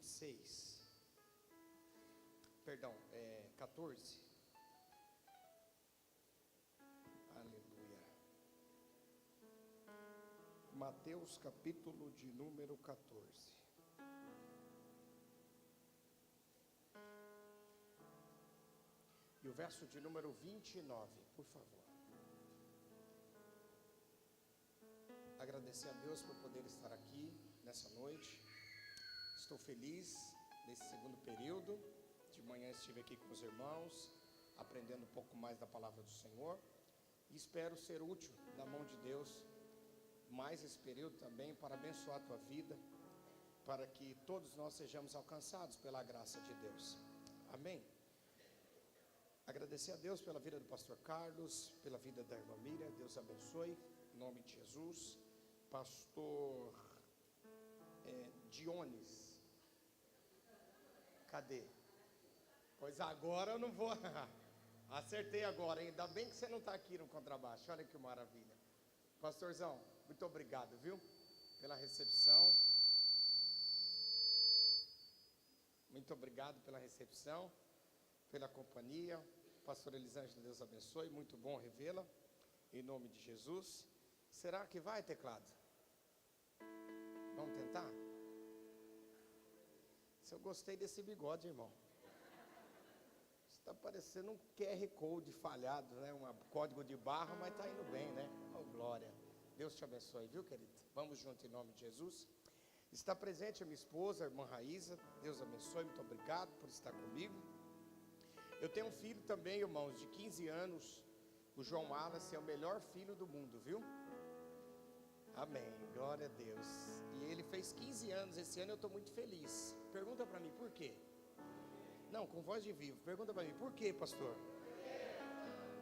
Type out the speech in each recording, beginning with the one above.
26, perdão, 14. Aleluia. Mateus capítulo de número 14. E o verso de número 29, por favor. Agradecer a Deus por poder estar aqui nessa noite. Estou feliz nesse segundo período. De manhã estive aqui com os irmãos, aprendendo um pouco mais da palavra do Senhor. E espero ser útil na mão de Deus mais esse período também para abençoar a tua vida, para que todos nós sejamos alcançados pela graça de Deus. Amém. Agradecer a Deus pela vida do pastor Carlos, pela vida da irmã Miriam. Deus abençoe, em nome de Jesus. Pastor Dionis, cadê? Pois agora eu não vou. Acertei agora, hein? Ainda bem que você não está aqui no contrabaixo. Olha que maravilha. Pastorzão, muito obrigado, viu? Pela recepção. Muito obrigado pela recepção, pela companhia. Pastor Elisângela, Deus abençoe. Muito bom revê-la, em nome de Jesus. Será que vai, teclado? Vamos tentar? Se eu gostei desse bigode, irmão. Está parecendo um QR Code falhado, né? Um código de barra, mas está indo bem, né? Oh, glória. Deus te abençoe, viu, querido? Vamos junto em nome de Jesus. Está presente a minha esposa, a irmã Raíza. Deus abençoe, muito obrigado por estar comigo. Eu tenho um filho também, irmãos, de 15 anos. O João Wallace é o melhor filho do mundo, viu? Amém, glória a Deus. E ele fez 15 anos esse ano, eu estou muito feliz. Pergunta para mim, por quê? Não, com voz de vivo. Pergunta para mim, por quê, pastor?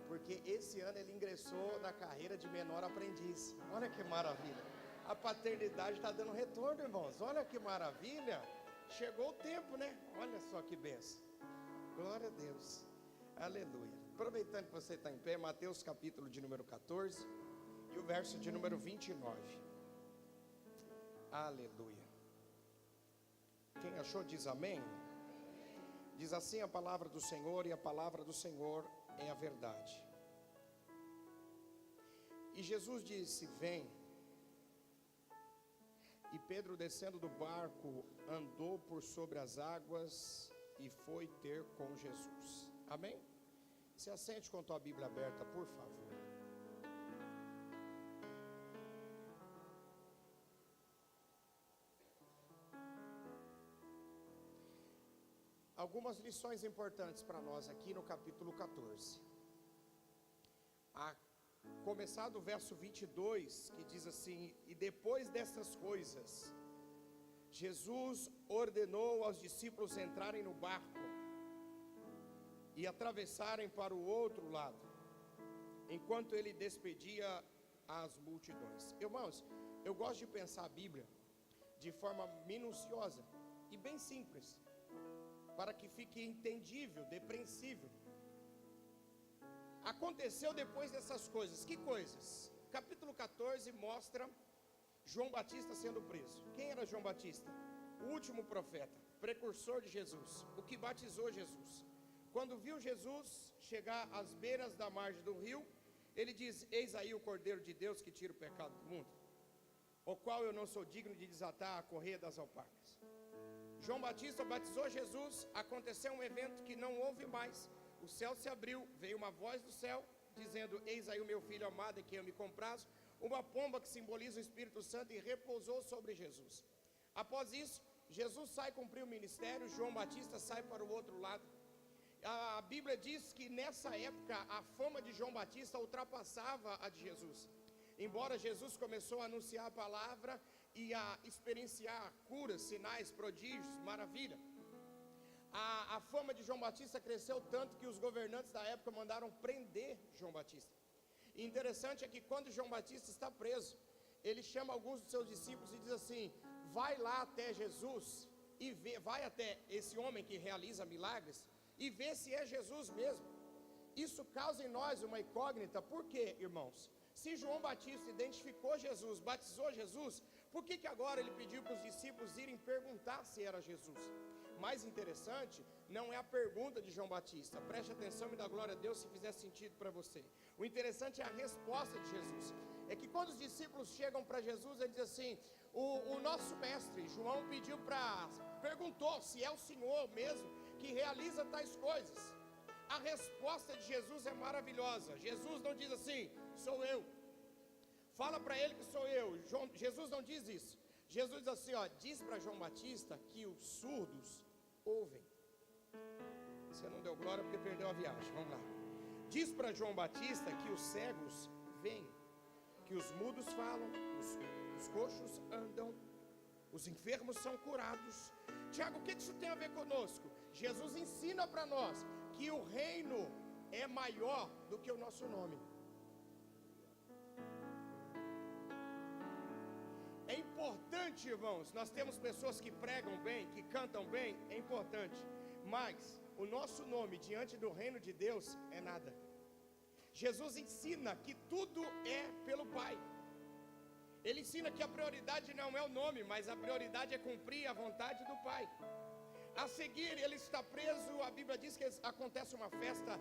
Porque esse ano ele ingressou na carreira de menor aprendiz. Olha que maravilha. A paternidade está dando retorno, irmãos. Olha que maravilha. Chegou o tempo, né? Olha só que bênção. Glória a Deus. Aleluia. Aproveitando que você está em pé, Mateus capítulo de número 14 e o verso de número 29. Aleluia. Quem achou diz amém. Diz assim a palavra do Senhor, e a palavra do Senhor é a verdade. E Jesus disse: vem. E Pedro, descendo do barco, andou por sobre as águas e foi ter com Jesus. Amém? Se assente com tua Bíblia aberta, por favor. Algumas lições importantes para nós aqui no capítulo 14. A começar do verso 22, que diz assim: e depois dessas coisas, Jesus ordenou aos discípulos entrarem no barco e atravessarem para o outro lado, enquanto ele despedia as multidões. Irmãos, eu gosto de pensar a Bíblia de forma minuciosa e bem simples, para que fique entendível, depreensível. Aconteceu depois dessas coisas. Que coisas? Capítulo 14 mostra João Batista sendo preso. Quem era João Batista? O último profeta, precursor de Jesus, o que batizou Jesus. Quando viu Jesus chegar às beiras da margem do rio, ele diz: eis aí o Cordeiro de Deus que tira o pecado do mundo, o qual eu não sou digno de desatar a correia das alparcas. João Batista batizou Jesus. Aconteceu um evento que não houve mais. O céu se abriu, veio uma voz do céu dizendo: eis aí o meu filho amado em quem eu me comprazo. Uma pomba que simboliza o Espírito Santo, e repousou sobre Jesus. Após isso, Jesus sai cumprir o ministério. João Batista sai para o outro lado. A Bíblia diz que nessa época a fama de João Batista ultrapassava a de Jesus. Embora Jesus começou a anunciar a palavra e a experienciar curas, sinais, prodígios, maravilha, a fama de João Batista cresceu tanto que os governantes da época mandaram prender João Batista. E interessante é que quando João Batista está preso, ele chama alguns dos seus discípulos e diz assim: vai lá até Jesus e vê, vai até esse homem que realiza milagres e vê se é Jesus mesmo. Isso causa em nós uma incógnita. Por quê, irmãos? Se João Batista identificou Jesus, batizou Jesus, por que agora ele pediu para os discípulos irem perguntar se era Jesus? Mais interessante, não é a pergunta de João Batista. Preste atenção e dá glória a Deus se fizer sentido para você. O interessante é a resposta de Jesus. É que quando os discípulos chegam para Jesus, ele diz assim, o nosso mestre, João, perguntou se é o Senhor mesmo que realiza tais coisas. A resposta de Jesus é maravilhosa. Jesus não diz assim, sou eu. Fala para ele que sou eu. Jesus não diz isso. Jesus diz assim, diz para João Batista que os surdos ouvem. Você não deu glória porque perdeu a viagem, vamos lá. Diz para João Batista que os cegos veem, que os mudos falam, os coxos andam, os enfermos são curados. Tiago, o que isso tem a ver conosco? Jesus ensina para nós que o reino é maior do que o nosso nome. É importante, irmãos, nós temos pessoas que pregam bem, que cantam bem, é importante. Mas o nosso nome diante do reino de Deus é nada. Jesus ensina que tudo é pelo Pai. Ele ensina que a prioridade não é o nome, mas a prioridade é cumprir a vontade do Pai. A seguir, ele está preso, a Bíblia diz que acontece uma festa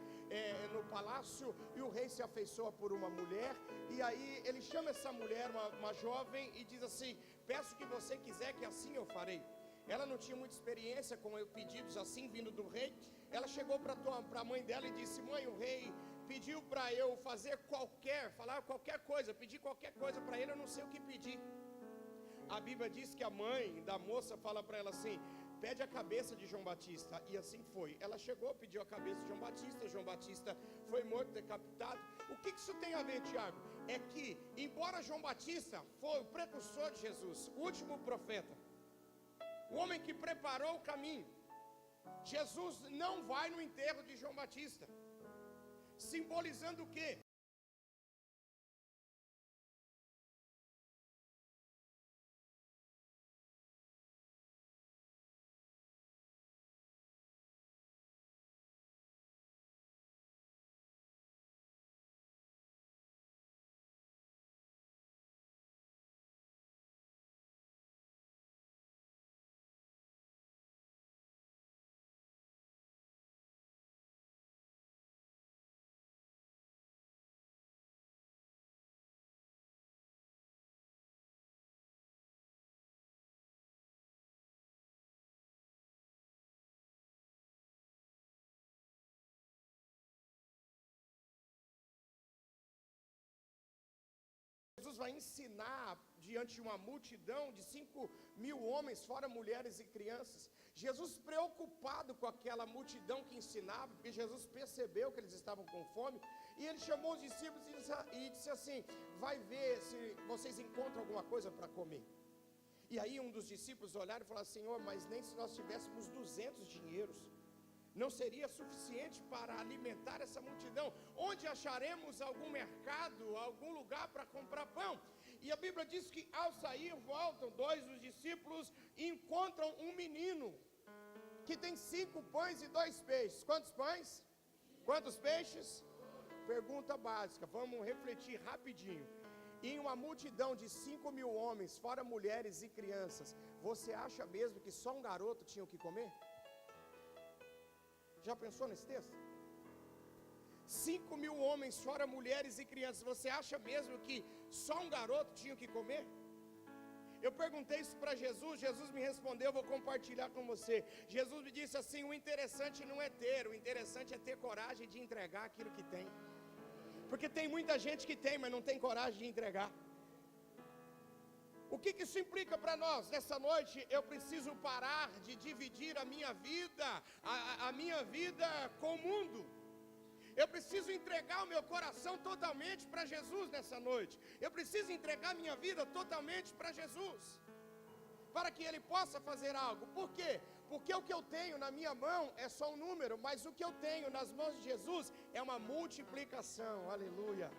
no palácio, e o rei se afeiçoa por uma mulher, e aí ele chama essa mulher, uma jovem, e diz assim, peço que você quiser que assim eu farei. Ela não tinha muita experiência com pedidos assim, vindo do rei. Ela chegou para a mãe dela e disse, mãe, o rei pediu para eu fazer falar qualquer coisa, pedir qualquer coisa para ele, eu não sei o que pedir. A Bíblia diz que a mãe da moça fala para ela assim, pede a cabeça de João Batista, e assim foi. Ela chegou, pediu a cabeça de João Batista foi morto, decapitado. O que isso tem a ver, Tiago? É que, embora João Batista foi o precursor de Jesus, o último profeta, o homem que preparou o caminho, Jesus não vai no enterro de João Batista, simbolizando o quê? Jesus vai ensinar diante de uma multidão de 5.000 homens, fora mulheres e crianças. Jesus preocupado com aquela multidão que ensinava, porque Jesus percebeu que eles estavam com fome, e ele chamou os discípulos e disse assim, vai ver se vocês encontram alguma coisa para comer. E aí um dos discípulos olharam e falou, Senhor, mas nem se nós tivéssemos 200 dinheiros, não seria suficiente para alimentar essa multidão. Onde acharemos algum mercado, algum lugar para comprar pão? E a Bíblia diz que ao sair voltam 2 dos discípulos e encontram um menino que tem 5 pães e 2 peixes. Quantos pães? Quantos peixes? Pergunta básica, vamos refletir rapidinho. Em uma multidão de 5.000 homens, fora mulheres e crianças, você acha mesmo que só um garoto tinha o que comer? Já pensou nesse texto? 5.000 homens, fora mulheres e crianças. Você acha mesmo que só um garoto tinha o que comer? Eu perguntei isso para Jesus, Jesus me respondeu, eu vou compartilhar com você. Jesus me disse assim, o interessante não é ter, o interessante é ter coragem de entregar aquilo que tem. Porque tem muita gente que tem, mas não tem coragem de entregar. O que isso implica para nós? Nessa noite eu preciso parar de dividir a minha vida com o mundo. Eu preciso entregar o meu coração totalmente para Jesus nessa noite. Eu preciso entregar minha vida totalmente para Jesus, para que Ele possa fazer algo. Por quê? Porque o que eu tenho na minha mão é só um número, mas o que eu tenho nas mãos de Jesus é uma multiplicação. Aleluia,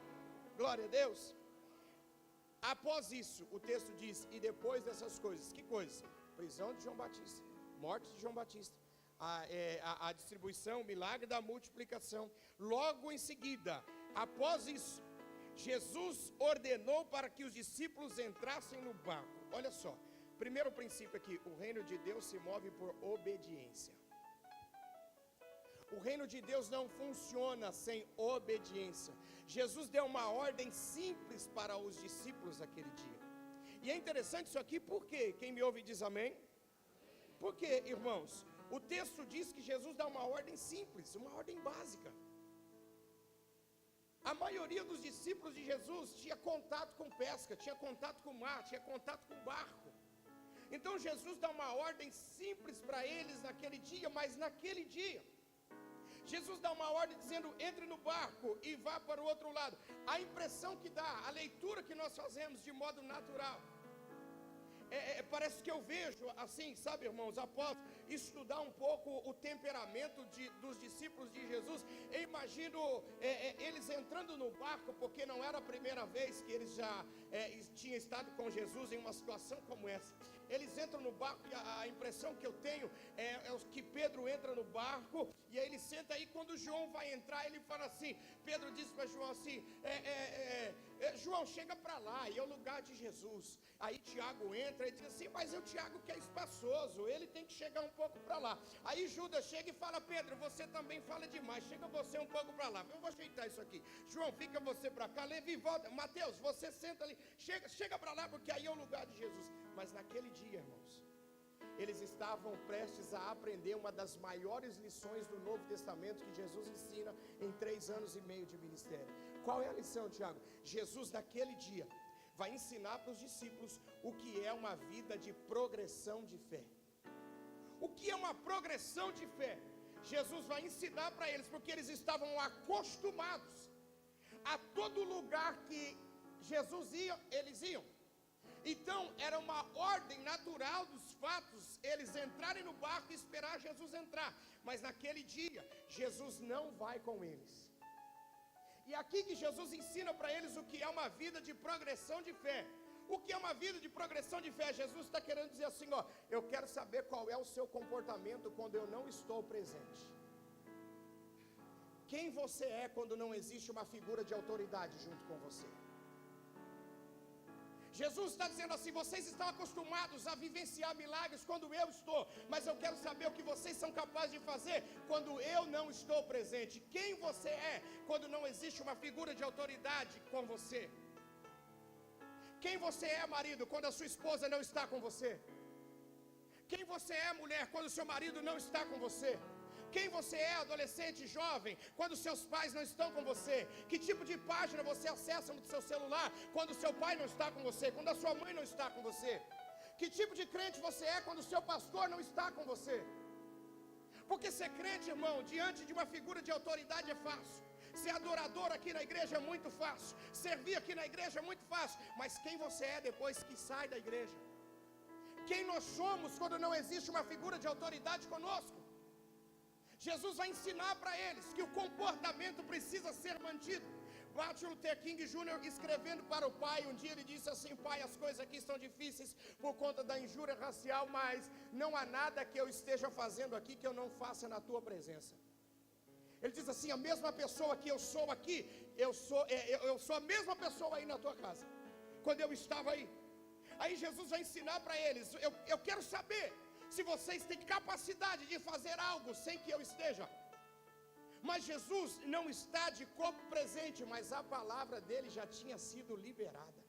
glória a Deus. Após isso, o texto diz, e depois dessas coisas, que coisas? Prisão de João Batista, morte de João Batista, a distribuição, o milagre da multiplicação. Logo em seguida, após isso, Jesus ordenou para que os discípulos entrassem no barco Olha só, primeiro princípio aqui, o reino de Deus se move por obediência. O reino de Deus não funciona sem obediência. Jesus deu uma ordem simples para os discípulos naquele dia. E é interessante isso aqui, por quê? Quem me ouve diz amém? Por quê, irmãos? O texto diz que Jesus dá uma ordem simples, uma ordem básica. A maioria dos discípulos de Jesus tinha contato com pesca, tinha contato com o mar, tinha contato com o barco. Então Jesus dá uma ordem simples para eles naquele dia, mas naquele dia Jesus dá uma ordem dizendo: entre no barco e vá para o outro lado. A impressão que dá, a leitura que nós fazemos de modo natural, parece que eu vejo assim, sabe, irmãos, após estudar um pouco o temperamento dos discípulos de Jesus, eu imagino eles entrando no barco, porque não era a primeira vez que eles já tinham estado com Jesus em uma situação como essa. Eles entram no barco e a impressão que eu tenho é que Pedro entra no barco, e aí ele senta aí. Quando João vai entrar, ele fala assim, Pedro diz para João assim, João, chega para lá, e é o lugar de Jesus. Aí Tiago entra e diz assim, mas é o Tiago que é espaçoso, ele tem que chegar um pouco para lá. Aí Judas chega e fala, Pedro, você também fala demais, chega você um pouco para lá. Eu vou ajeitar isso aqui. João, fica você para cá. Levi, volta. Mateus, você senta ali, chega para lá, porque aí é o lugar de Jesus. Mas naquele dia, irmãos, eles estavam prestes a aprender uma das maiores lições do Novo Testamento que Jesus ensina em 3 anos e meio de ministério. Qual é a lição, Tiago? Jesus naquele dia vai ensinar para os discípulos o que é uma vida de progressão de fé. O que é uma progressão de fé? Jesus vai ensinar para eles, porque eles estavam acostumados a todo lugar que Jesus ia, eles iam. Então era uma ordem natural dos fatos eles entrarem no barco e esperar Jesus entrar. Mas naquele dia Jesus não vai com eles. E aqui que Jesus ensina para eles o que é uma vida de progressão de fé. O que é uma vida de progressão de fé? Jesus está querendo dizer assim, ó, eu quero saber qual é o seu comportamento quando eu não estou presente. Quem você é quando não existe uma figura de autoridade junto com você? Jesus está dizendo assim, vocês estão acostumados a vivenciar milagres quando eu estou, mas eu quero saber o que vocês são capazes de fazer quando eu não estou presente. Quem você é quando não existe uma figura de autoridade com você? Quem você é, marido, quando a sua esposa não está com você? Quem você é, mulher, quando o seu marido não está com você? Quem você é, adolescente, jovem, quando seus pais não estão com você? Que tipo de página você acessa no seu celular quando seu pai não está com você, quando a sua mãe não está com você? Que tipo de crente você é quando o seu pastor não está com você? Porque ser crente, irmão, diante de uma figura de autoridade é fácil. Ser adorador aqui na igreja é muito fácil. Servir aqui na igreja é muito fácil. Mas quem você é depois que sai da igreja? Quem nós somos quando não existe uma figura de autoridade conosco? Jesus vai ensinar para eles que o comportamento precisa ser mantido. Martin Luther King Jr. escrevendo para o pai, um dia ele disse assim, pai, as coisas aqui estão difíceis por conta da injúria racial, mas não há nada que eu esteja fazendo aqui que eu não faça na tua presença. Ele diz assim, a mesma pessoa que eu sou aqui, eu sou a mesma pessoa aí na tua casa, quando eu estava aí. Aí Jesus vai ensinar para eles, eu quero saber se vocês têm capacidade de fazer algo sem que eu esteja. Mas Jesus não está de corpo presente, mas a palavra dele já tinha sido liberada.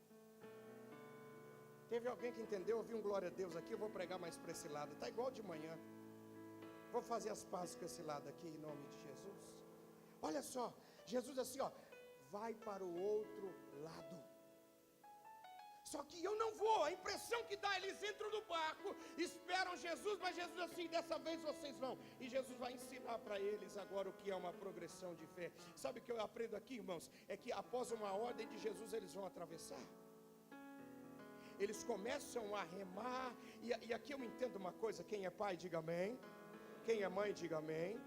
Teve alguém que entendeu? Eu vi um glória a Deus aqui, eu vou pregar mais para esse lado. Está igual de manhã. Vou fazer as pazes com esse lado aqui, em nome de Jesus. Olha só, Jesus assim, ó, vai para o outro lado. Só que eu não vou, a impressão que dá, eles entram no barco, esperam Jesus, mas Jesus assim, dessa vez vocês vão. E Jesus vai ensinar para eles agora o que é uma progressão de fé. Sabe o que eu aprendo aqui, irmãos? É que após uma ordem de Jesus, eles vão atravessar. Eles começam a remar, e aqui eu entendo uma coisa, quem é pai, diga amém. Quem é mãe, diga amém.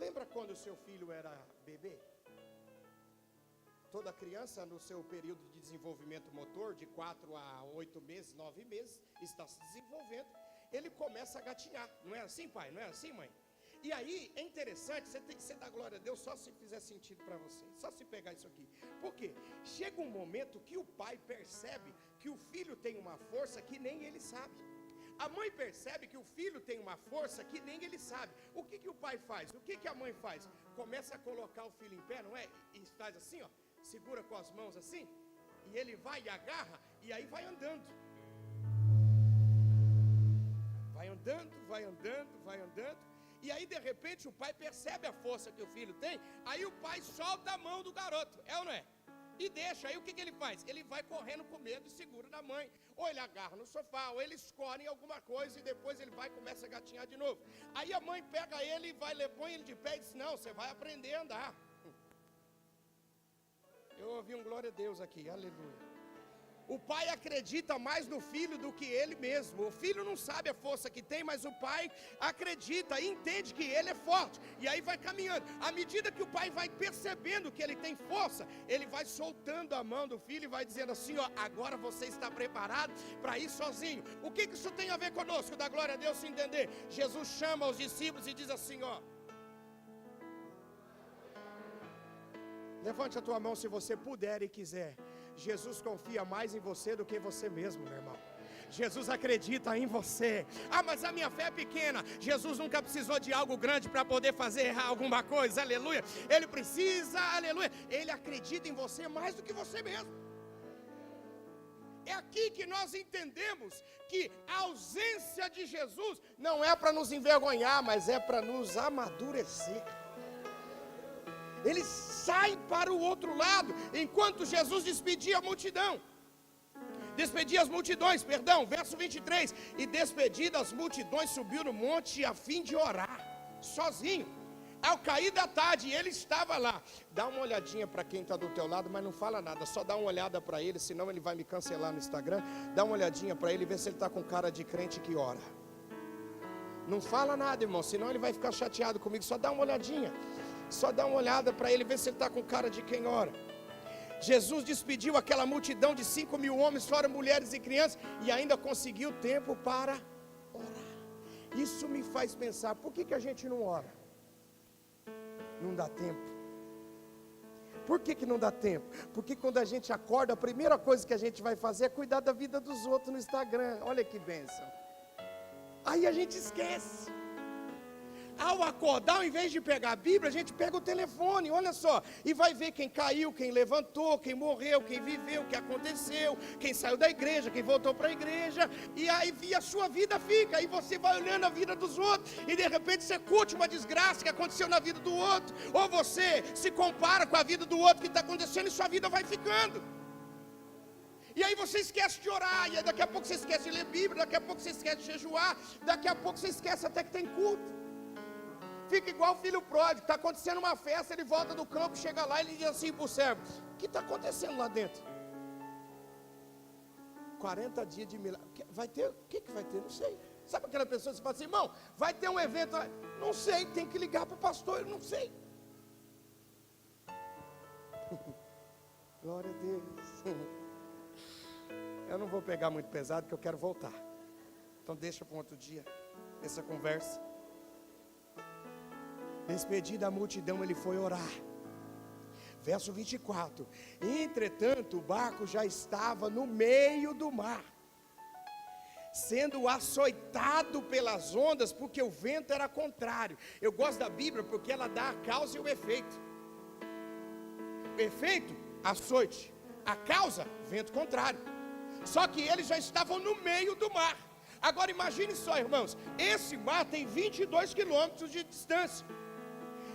Lembra quando o seu filho era bebê? Toda criança no seu período de desenvolvimento motor, de 4 a 8 meses, 9 meses, está se desenvolvendo. Ele começa a gatinhar, não é assim, pai? Não é assim, mãe? E aí, é interessante, você dá glória a Deus só se fizer sentido para você, só se pegar isso aqui. Por quê? Chega um momento que o pai percebe que o filho tem uma força que nem ele sabe. A mãe percebe que o filho tem uma força que nem ele sabe. O que o pai faz? O que a mãe faz? Começa a colocar o filho em pé, não é? E faz assim, ó, segura com as mãos assim, e ele vai e agarra, e aí vai andando. Vai andando, vai andando, vai andando. E aí de repente o pai percebe a força que o filho tem. Aí o pai solta a mão do garoto, é ou não é? E deixa, aí o que ele faz? Ele vai correndo com medo e segura da mãe. Ou ele agarra no sofá, ou ele escorre em alguma coisa e depois ele vai e começa a gatinhar de novo. Aí a mãe pega ele e vai, põe ele de pé e diz, não, você vai aprender a andar. Eu ouvi um glória a Deus aqui, aleluia. O pai acredita mais no filho do que ele mesmo. O filho não sabe a força que tem, mas o pai acredita e entende que ele é forte. E aí vai caminhando. À medida que o pai vai percebendo que ele tem força, ele vai soltando a mão do filho e vai dizendo assim, ó, agora você está preparado para ir sozinho. O que isso tem a ver conosco? Da glória a Deus se entender. Jesus chama os discípulos e diz assim, ó, levante a tua mão se você puder e quiser. Jesus confia mais em você do que você mesmo, meu irmão. Jesus acredita em você. Ah, mas a minha fé é pequena. Jesus nunca precisou de algo grande para poder fazer alguma coisa, aleluia. Ele precisa, aleluia. Ele acredita em você mais do que você mesmo. É aqui que nós entendemos que a ausência de Jesus não é para nos envergonhar, mas é para nos amadurecer. Ele sai para o outro lado, enquanto Jesus despedia a multidão. Despedia as multidões, perdão, verso 23. E despedidas as multidões, subiu no monte a fim de orar, sozinho. Ao cair da tarde, ele estava lá. Dá uma olhadinha para quem está do teu lado, mas não fala nada, só dá uma olhada para ele, senão ele vai me cancelar no Instagram. Dá uma olhadinha para ele e vê se ele está com cara de crente que ora. Não fala nada, irmão, senão ele vai ficar chateado comigo, só dá uma olhadinha. Só dá uma olhada para ele, ver se ele está com cara de quem ora. Jesus despediu aquela multidão de 5.000 homens, fora mulheres e crianças, e ainda conseguiu tempo para orar. Isso me faz pensar, por que a gente não ora? Não dá tempo. Por que não dá tempo? Porque quando a gente acorda, a primeira coisa que a gente vai fazer é cuidar da vida dos outros no Instagram. Olha que bênção. Aí a gente esquece. Ao acordar, ao invés de pegar a Bíblia, a gente pega o telefone, olha só, e vai ver quem caiu, quem levantou, quem morreu, quem viveu, o que aconteceu, quem saiu da igreja, quem voltou para a igreja, e aí a sua vida fica, aí você vai olhando a vida dos outros, e de repente você curte uma desgraça que aconteceu na vida do outro, ou você se compara com a vida do outro que está acontecendo e sua vida vai ficando. E aí você esquece de orar, e aí daqui a pouco você esquece de ler Bíblia, daqui a pouco você esquece de jejuar, daqui a pouco você esquece até que tem culto. Fica igual o filho pródigo, está acontecendo uma festa, ele volta do campo, chega lá e ele diz assim para o servo, o que está acontecendo lá dentro? 40 dias de milagre, vai ter, o que vai ter? Não sei. Sabe aquela pessoa que você fala assim, irmão, vai ter um evento, não sei, tem que ligar para o pastor, eu não sei. Glória a Deus. Eu não vou pegar muito pesado, porque eu quero voltar. Então deixa para um outro dia, essa conversa. Despedida a multidão, ele foi orar. Verso 24. Entretanto, o barco já estava no meio do mar, sendo açoitado pelas ondas, porque o vento era contrário. Eu gosto da Bíblia porque ela dá a causa e o efeito. O efeito, açoite. A causa, vento contrário. Só que eles já estavam no meio do mar. Agora imagine só, irmãos, esse mar tem 22 quilômetros de distância.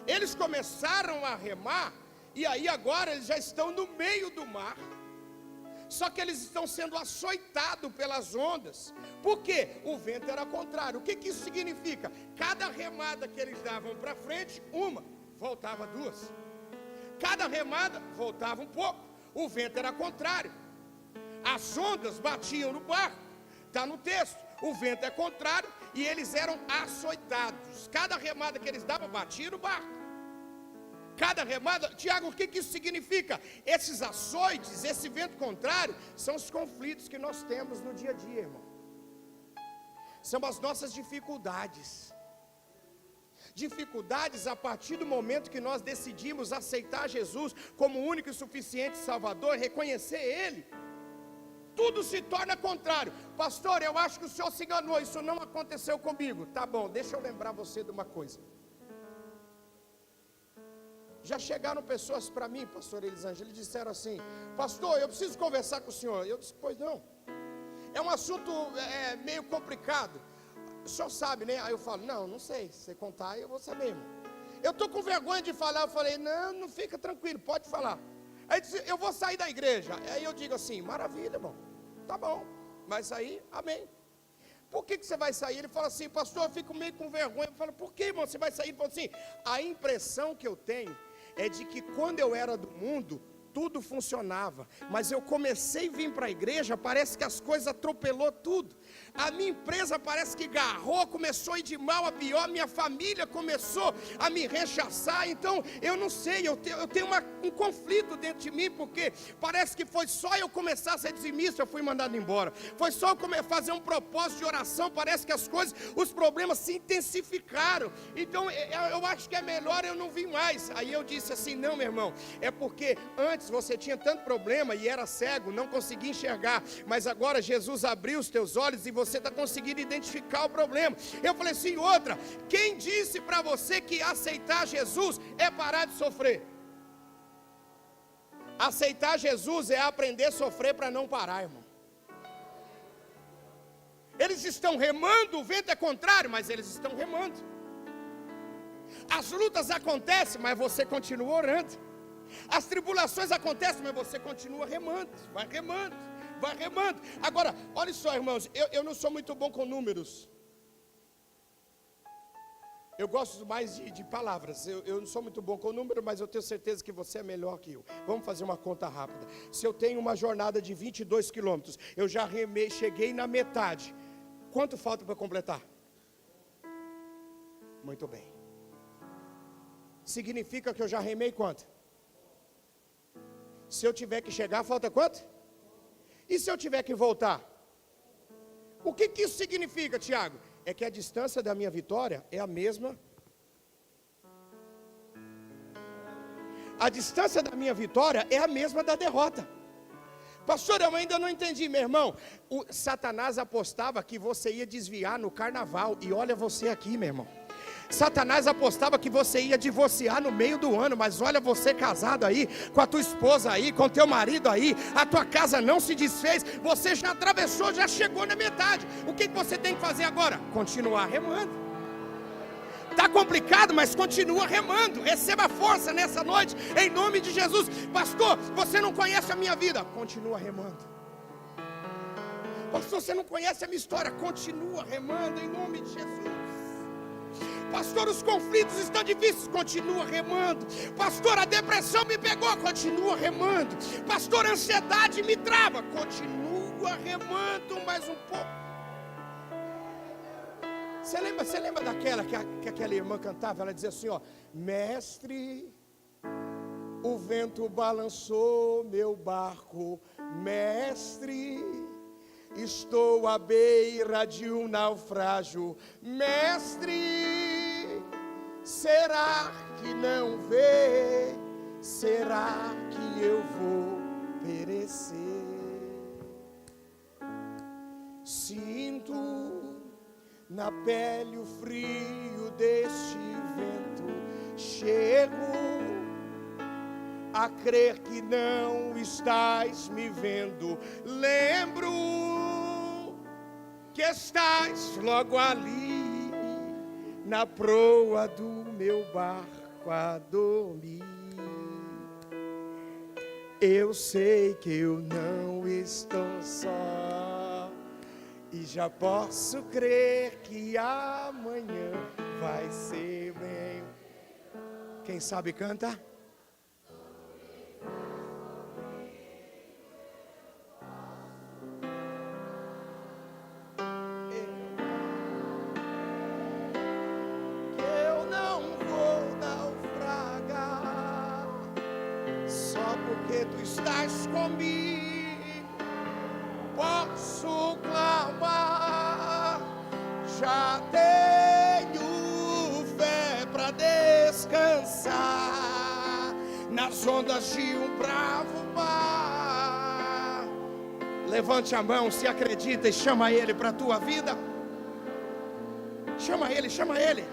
Eles começaram a remar, e aí agora eles já estão no meio do mar. Só que eles estão sendo açoitados pelas ondas. Por quê? O vento era contrário. O que isso significa? Cada remada que eles davam para frente, uma, voltava duas. Cada remada, voltava um pouco. O vento era contrário. As ondas batiam no barco. Está no texto. O vento é contrário e eles eram açoitados. Cada remada que eles davam, batia no barco. Cada remada, Tiago, o que isso significa? Esses açoites, esse vento contrário, são os conflitos que nós temos no dia a dia, irmão. São as nossas dificuldades. Dificuldades a partir do momento que nós decidimos aceitar Jesus como o único e suficiente Salvador, reconhecer Ele. tudo se torna contrário. Pastor, eu acho que o senhor se enganou, isso não aconteceu comigo. Tá bom, deixa eu lembrar você de uma coisa. Já chegaram pessoas para mim, pastor Elisângela, eles disseram assim: pastor, eu preciso conversar com o senhor. Eu disse: pois não. É um assunto meio complicado. O senhor sabe, né? Aí eu falo: não sei. Se você contar, eu vou saber, irmão. Eu estou com vergonha de falar. Eu falei: não fica tranquilo, pode falar. Aí disse: eu vou sair da igreja. Aí eu digo assim: maravilha, irmão. Tá bom, vai sair, amém. Por que você vai sair? Ele fala assim: pastor, eu fico meio com vergonha. Eu falo: por que, irmão, você vai sair? Ele fala assim: a impressão que eu tenho é de que quando eu era do mundo, tudo funcionava, mas eu comecei a vir para a igreja, parece que as coisas atropelou tudo. A minha empresa parece que garrou, começou a ir de mal a pior, minha família começou a me rechaçar. Então eu não sei, eu tenho um conflito dentro de mim, porque parece que foi só eu começar a ser dizimista, eu fui mandado embora. Foi só eu fazer um propósito de oração, parece que as coisas, os problemas se intensificaram. Então eu acho que é melhor eu não vir mais. Aí eu disse assim: não, meu irmão, é porque antes você tinha tanto problema e era cego, não conseguia enxergar, mas agora Jesus abriu os teus olhos e você está conseguindo identificar o problema. Eu falei assim: outra, quem disse para você que aceitar Jesus é parar de sofrer? Aceitar Jesus é aprender a sofrer para não parar, irmão. Eles estão remando, o vento é contrário, mas eles estão remando. As lutas acontecem, mas você continua orando. As tribulações acontecem, mas você continua remando, vai remando, vai remando. Agora, olha só, irmãos, eu não sou muito bom com números. Eu gosto mais de palavras. Eu não sou muito bom com números, mas eu tenho certeza que você é melhor que eu. Vamos fazer uma conta rápida. Se eu tenho uma jornada de 22 quilômetros, eu já remei, cheguei na metade. Quanto falta para completar? Muito bem. Significa que eu já remei quanto? Se eu tiver que chegar, falta quanto? E se eu tiver que voltar? O que isso significa, Tiago? É que a distância da minha vitória é a mesma. A distância da minha vitória é a mesma da derrota. Pastor, eu ainda não entendi, meu irmão. O Satanás apostava que você ia desviar no carnaval. E olha você aqui, meu irmão. Satanás apostava que você ia divorciar no meio do ano, mas olha você casado aí, com a tua esposa aí, com o teu marido aí, a tua casa não se desfez, você já atravessou, já chegou na metade. O que você tem que fazer agora? Continuar remando. Está complicado, mas continua remando. Receba força nessa noite, em nome de Jesus. Pastor, você não conhece a minha vida? Continua remando. Pastor, você não conhece a minha história? Continua remando, em nome de Jesus. Pastor, os conflitos estão difíceis, continua remando. Pastor, a depressão me pegou, continua remando. Pastor, a ansiedade me trava, continua remando mais um pouco. Você lembra daquela que aquela irmã cantava? Ela dizia assim, ó: mestre, o vento balançou meu barco, mestre, estou à beira de um naufrágio, mestre, será que não vê? Será que eu vou perecer? Sinto na pele o frio deste vento, chego a crer que não estás me vendo. Lembro que estás logo ali, na proa do meu barco a dormir. Eu sei que eu não estou só, e já posso crer que amanhã vai ser bem. Quem sabe canta? Eu não vou naufragar só porque tu estás comigo. Posso clamar, já tenho fé para descansar nas ondas de um bravo mar. Levante a mão se acredita e chama Ele para a tua vida. Chama Ele, chama Ele.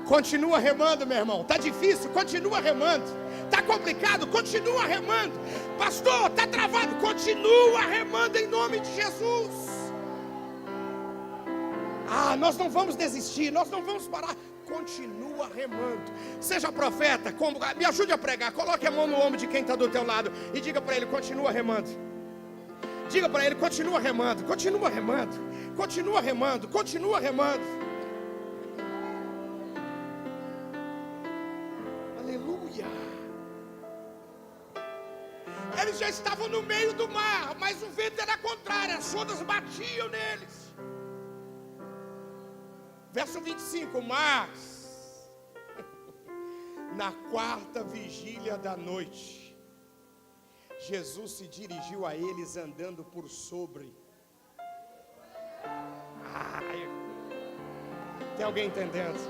Continua remando, meu irmão. Está difícil, continua remando. Está complicado, continua remando. Pastor, está travado, continua remando em nome de Jesus. Nós não vamos desistir, nós não vamos parar. Continua remando. Seja profeta, me ajude a pregar. Coloque a mão no ombro de quem está do teu lado e diga para ele: continua remando. Diga para ele: continua remando, continua remando, continua remando, continua remando. Aleluia. Eles já estavam no meio do mar, mas o vento era contrário, as ondas batiam neles. Verso 25, mas na quarta vigília da noite, Jesus se dirigiu a eles andando por sobre. Tem alguém entendendo?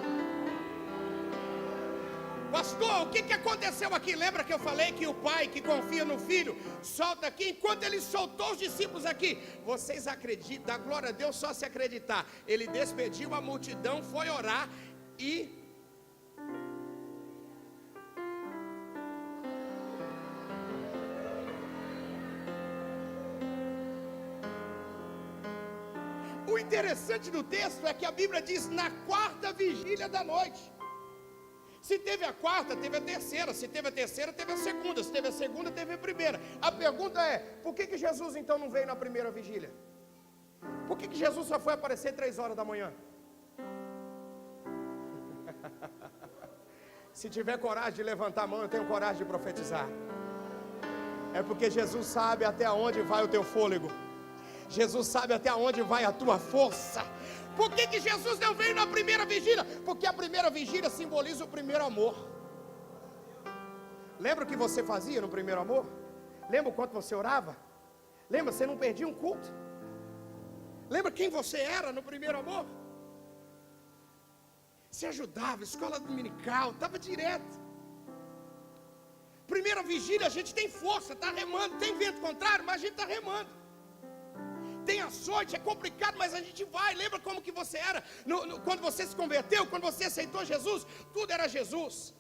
Pastor, o que aconteceu aqui? Lembra que eu falei que o pai que confia no filho solta aqui? Enquanto ele soltou os discípulos aqui, vocês acreditam? Dá glória a Deus só se acreditar. Ele despediu a multidão, foi orar e... O interessante do texto é que a Bíblia diz na quarta vigília da noite. Se teve a quarta, teve a terceira. Se teve a terceira, teve a segunda. Se teve a segunda, teve a primeira. A pergunta é: por que Jesus então não veio na primeira vigília? Por que Jesus só foi aparecer 3 horas da manhã? Se tiver coragem de levantar a mão, eu tenho coragem de profetizar. É porque Jesus sabe até onde vai o teu fôlego. Jesus sabe até onde vai a tua força. Por que Jesus não veio na primeira vigília? Porque a primeira vigília simboliza o primeiro amor. Lembra o que você fazia no primeiro amor? Lembra o quanto você orava? Lembra, você não perdia um culto? Lembra quem você era no primeiro amor? Você ajudava, escola dominical, estava direto. Primeira vigília, a gente tem força, está remando. Tem vento contrário, mas a gente está remando. Tem açoite, é complicado, mas a gente vai. Lembra como que você era quando você se converteu, quando você aceitou Jesus? Tudo era Jesus.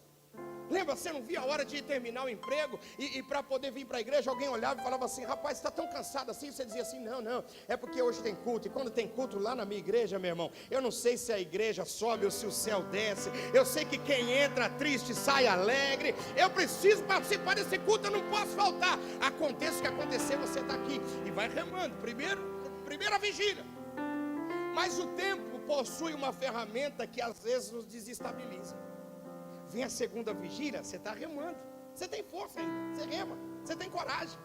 Lembra, você não via a hora de terminar o emprego e para poder vir para a igreja, alguém olhava e falava assim: rapaz, está tão cansado assim? Você dizia assim: não, é porque hoje tem culto. E quando tem culto lá na minha igreja, meu irmão, eu não sei se a igreja sobe ou se o céu desce. Eu sei que quem entra triste sai alegre. Eu preciso participar desse culto, eu não posso faltar. Aconteça o que acontecer, você está aqui e vai remando. Primeira vigília. Mas o tempo possui uma ferramenta que às vezes nos desestabiliza. Vem a segunda vigília, você está remando. Você tem força ainda, você rema, você tem coragem.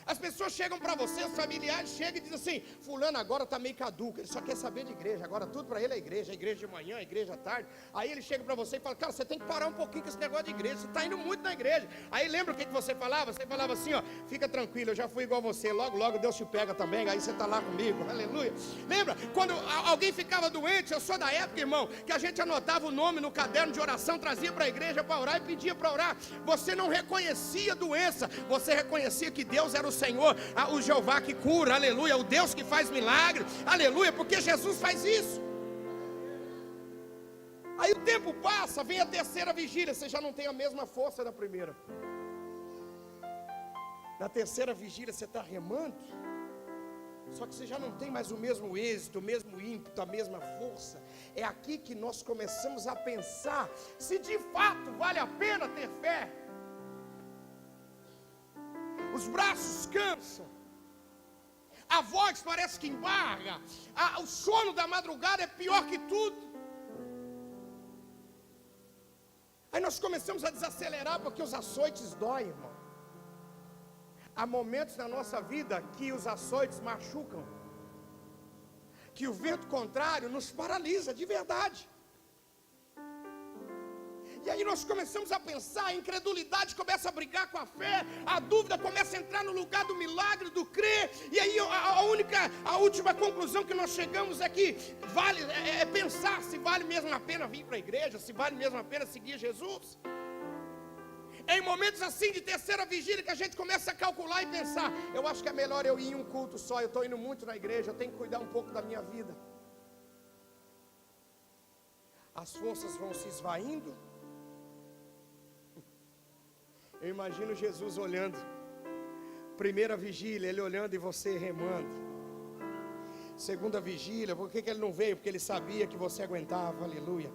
As pessoas chegam para você, os familiares chegam e dizem assim: fulano agora está meio caduco, ele só quer saber de igreja, agora tudo para ele é igreja de manhã, igreja à tarde. Aí ele chega para você e fala: cara, você tem que parar um pouquinho com esse negócio de igreja, você está indo muito na igreja. Aí lembra o que você falava? Você falava assim: ó, fica tranquilo, eu já fui igual você, logo Deus te pega também, aí você está lá comigo, aleluia. Lembra, quando alguém ficava doente, eu sou da época, irmão, que a gente anotava o nome no caderno de oração, trazia para a igreja para orar e pedia para orar. Você não reconhecia doença, você reconhecia que Deus era o Senhor, o Jeová que cura, aleluia, o Deus que faz milagre, aleluia, porque Jesus faz isso. Aí o tempo passa, vem a terceira vigília, você já não tem a mesma força da primeira. Na terceira vigília você está remando, só que você já não tem mais o mesmo êxito, o mesmo ímpeto, a mesma força. É aqui que nós começamos a pensar se de fato vale a pena ter fé. Os braços cansam, a voz parece que embarga, o sono da madrugada é pior que tudo. Aí nós começamos a desacelerar porque os açoites doem, irmão. Há momentos na nossa vida que os açoites machucam, que o vento contrário nos paralisa de verdade. E aí nós começamos a pensar, a incredulidade começa a brigar com a fé, a dúvida começa a entrar no lugar do milagre, do crer. E aí a última conclusão que nós chegamos é que é pensar se vale mesmo a pena vir para a igreja, se vale mesmo a pena seguir Jesus. Em momentos assim de terceira vigília que a gente começa a calcular e pensar, eu acho que é melhor eu ir em um culto só, eu estou indo muito na igreja, eu tenho que cuidar um pouco da minha vida. As forças vão se esvaindo. Eu imagino Jesus olhando, primeira vigília, ele olhando e você remando. Segunda vigília, por que ele não veio? Porque ele sabia que você aguentava, aleluia.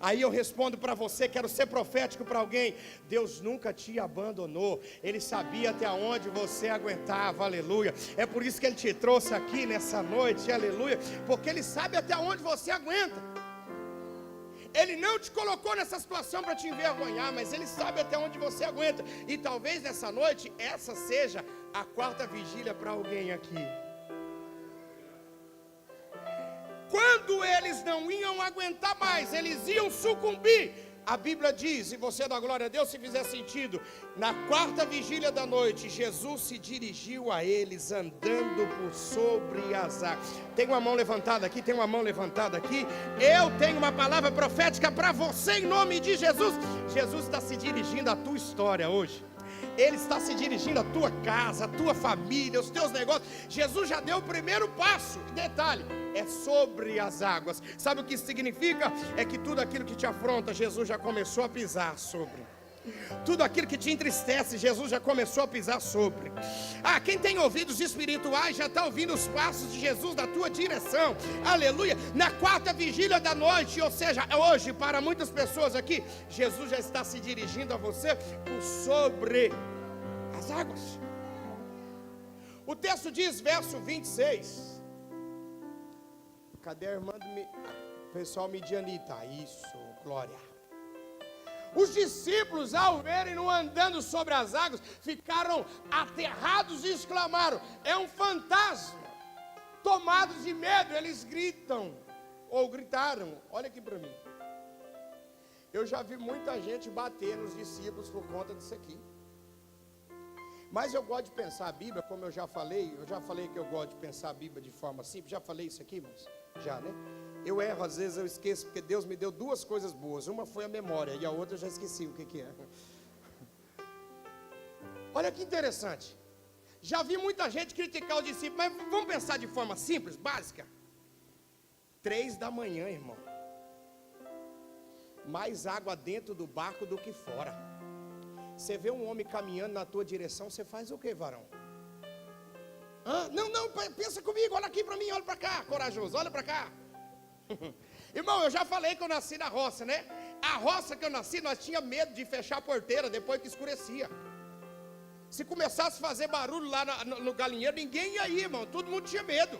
Aí eu respondo para você, quero ser profético para alguém. Deus nunca te abandonou. Ele sabia até onde você aguentava, aleluia. É por isso que Ele te trouxe aqui nessa noite, aleluia. Porque Ele sabe até onde você aguenta. Ele não te colocou nessa situação para te envergonhar, mas Ele sabe até onde você aguenta. E talvez nessa noite, essa seja a quarta vigília para alguém aqui. Quando eles não iam aguentar mais, eles iam sucumbir. A Bíblia diz, e você dá glória a Deus se fizer sentido, na quarta vigília da noite, Jesus se dirigiu a eles andando por sobre as águas. Tem uma mão levantada aqui, tem uma mão levantada aqui. Eu tenho uma palavra profética para você em nome de Jesus. Jesus está se dirigindo à tua história hoje. Ele está se dirigindo à tua casa, à tua família, aos teus negócios. Jesus já deu o primeiro passo. Detalhe, é sobre as águas. Sabe o que isso significa? É que tudo aquilo que te afronta, Jesus já começou a pisar sobre. Tudo aquilo que te entristece, Jesus já começou a pisar sobre. Quem tem ouvidos espirituais já está ouvindo os passos de Jesus na tua direção. Aleluia. Na quarta vigília da noite, ou seja, hoje, para muitas pessoas aqui, Jesus já está se dirigindo a você por sobre as águas. O texto diz, verso 26. Cadê a irmã do pessoal midianita? Isso, glória. Os discípulos, ao verem-no andando sobre as águas, ficaram aterrados e exclamaram: é um fantasma. Tomados de medo, eles gritam, ou gritaram. Olha aqui para mim. Eu já vi muita gente bater nos discípulos por conta disso aqui. Mas eu gosto de pensar a Bíblia, como eu já falei que eu gosto de pensar a Bíblia de forma simples. Já falei isso aqui, irmãos? Já, né? Eu erro, às vezes eu esqueço, porque Deus me deu duas coisas boas. Uma foi a memória e a outra eu já esqueci o que é. Olha que interessante. Já vi muita gente criticar o discípulo, mas vamos pensar de forma simples, básica. 3 da manhã, irmão. Mais água dentro do barco do que fora. Você vê um homem caminhando na tua direção, você faz o que, varão? Não, pensa comigo, olha aqui para mim, olha para cá, corajoso, olha para cá. Irmão, eu já falei que eu nasci na roça, né? A roça que eu nasci, nós tínhamos medo de fechar a porteira depois que escurecia. Se começasse a fazer barulho lá no galinheiro, ninguém ia ir, irmão, todo mundo tinha medo.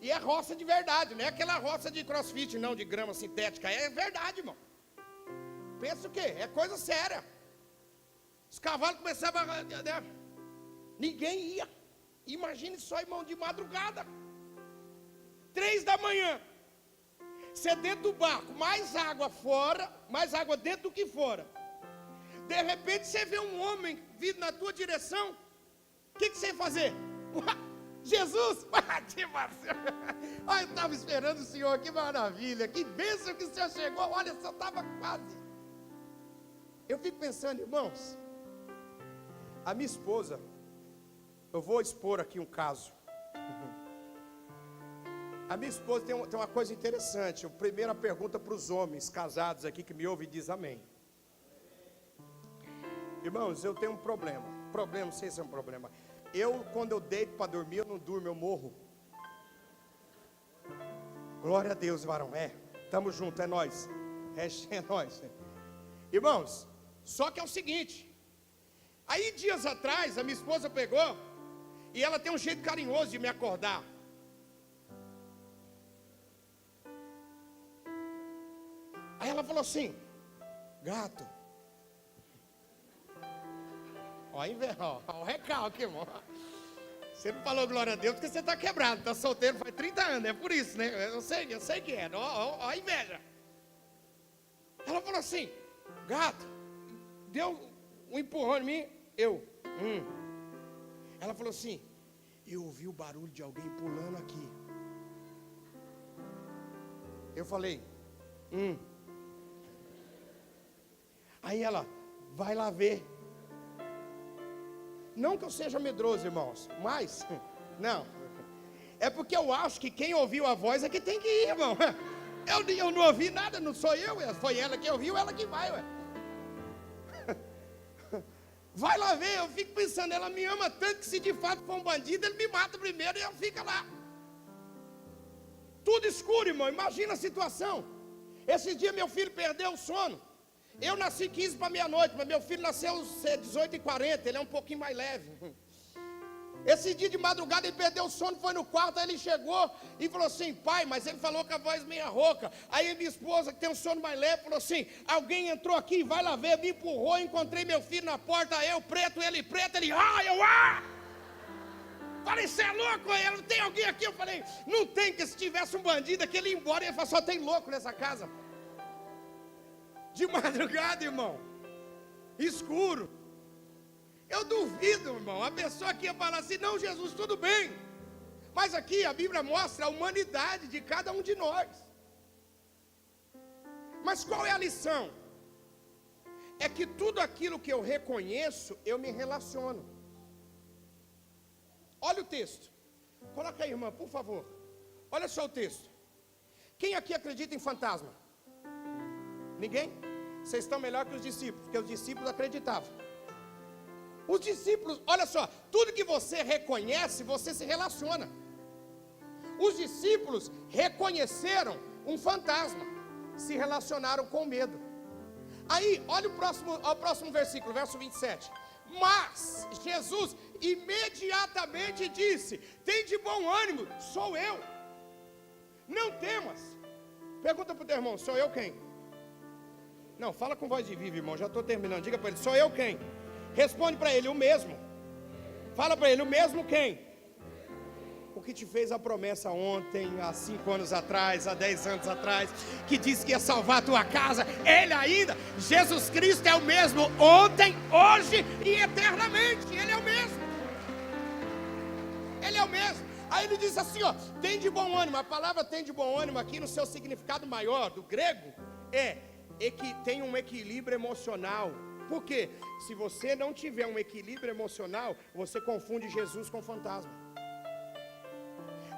E é roça de verdade, não é aquela roça de crossfit, não, de grama sintética, é verdade, irmão. Pensa o quê? É coisa séria. Os cavalos começavam a... Ninguém ia. Imagine só, irmão, de madrugada. 3 da manhã. Você dentro do barco, mais água fora, mais água dentro do que fora. De repente você vê um homem vindo na tua direção. O que você ia fazer? Jesus! Eu estava esperando o Senhor, que maravilha, que bênção que o Senhor chegou. Olha, só estava quase. Eu fico pensando, irmãos, a minha esposa, eu vou expor aqui um caso. A minha esposa tem uma coisa interessante. A primeira pergunta para os homens casados aqui que me ouvem diz amém. Irmãos, eu tenho um problema. Não sei se é um problema. Quando eu deito para dormir, eu não durmo, eu morro. Glória a Deus, varão. Estamos juntos, é nós. É nós. Irmãos, só que é o seguinte. Aí dias atrás, a minha esposa pegou e ela tem um jeito carinhoso de me acordar. Aí ela falou assim: gato. Ó o recalque, irmão. Você não falou glória a Deus porque você está quebrado, está solteiro faz 30 anos, é por isso, né? Eu sei que é, ó a inveja. Ela falou assim: gato, deu um empurrão em mim, Ela falou assim: eu ouvi o barulho de alguém pulando aqui. Eu falei: Aí ela: vai lá ver. Não que eu seja medroso, irmãos, mas, não. É porque eu acho que quem ouviu a voz é que tem que ir, irmão. Eu não ouvi nada, não sou eu, foi ela que ouviu, ela que vai, ué. Vai lá ver, eu fico pensando, ela me ama tanto que se de fato for um bandido, ele me mata primeiro e eu fico lá. Tudo escuro, irmão, imagina a situação. Esses dias meu filho perdeu o sono. Eu nasci 15 para meia-noite, mas meu filho nasceu 18h40, ele é um pouquinho mais leve. Esse dia de madrugada ele perdeu o sono, foi no quarto, aí ele chegou e falou assim, pai, mas ele falou com a voz meio rouca. Aí minha esposa, que tem um sono mais leve, falou assim, alguém entrou aqui, vai lá ver, me empurrou, encontrei meu filho na porta, eu preto, ele, falei, você é louco? Não tem alguém aqui? Eu falei, não tem, que se tivesse um bandido aqui, ele ia embora, ele falou, só tem louco nessa casa. De madrugada, irmão, escuro. Eu duvido, irmão, a pessoa que ia falar assim, não, Jesus, tudo bem. Mas aqui a Bíblia mostra a humanidade de cada um de nós. Mas qual é a lição? É que tudo aquilo que eu reconheço, eu me relaciono. Olha o texto. Coloca aí, irmã, por favor. Olha só o texto. Quem aqui acredita em fantasma? Ninguém? Vocês estão melhor que os discípulos, porque os discípulos acreditavam. Os discípulos, olha só, tudo que você reconhece, você se relaciona. Os discípulos reconheceram um fantasma, se relacionaram com medo. Aí, olha o próximo versículo, verso 27. Mas Jesus imediatamente disse, tem de bom ânimo, sou eu, não temas. Pergunta para o teu irmão, sou eu quem? Não, fala com voz de vivo, irmão, já estou terminando, diga para ele, sou eu quem? Responde para ele, o mesmo. Fala para ele, o mesmo quem? O que te fez a promessa ontem, há 5 anos atrás, há 10 anos atrás, que disse que ia salvar a tua casa, ele ainda, Jesus Cristo é o mesmo, ontem, hoje e eternamente, ele é o mesmo. Ele é o mesmo. Aí ele diz assim, ó, tem de bom ânimo. A palavra tem de bom ânimo aqui no seu significado maior, do grego, é que tem um equilíbrio emocional. Por quê? Se você não tiver um equilíbrio emocional, você confunde Jesus com fantasma.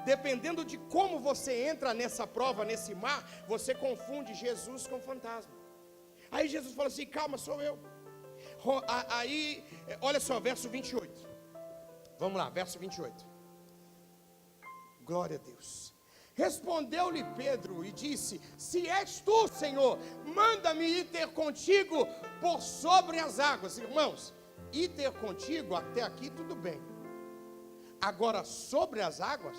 Dependendo de como você entra nessa prova, nesse mar, você confunde Jesus com fantasma. Aí Jesus fala assim, calma, sou eu. Aí, olha só, verso 28. Vamos lá, verso 28. Glória a Deus. Respondeu-lhe Pedro e disse, se és tu, Senhor, manda-me ir ter contigo por sobre as águas. Irmãos, ir ter contigo até aqui tudo bem. Agora, sobre as águas,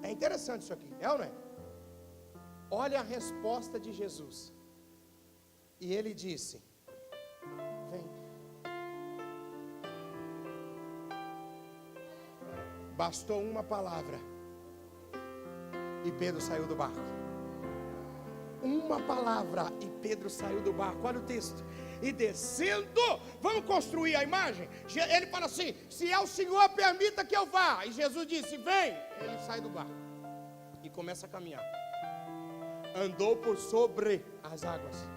é interessante isso aqui, é ou não é? Olha a resposta de Jesus. E ele disse, vem. Bastou uma palavra e Pedro saiu do barco. Uma palavra e Pedro saiu do barco. Olha o texto. E descendo, vamos construir a imagem. Ele fala assim, se é o Senhor, permita que eu vá. E Jesus disse, vem. Ele sai do barco e começa a caminhar. Andou por sobre as águas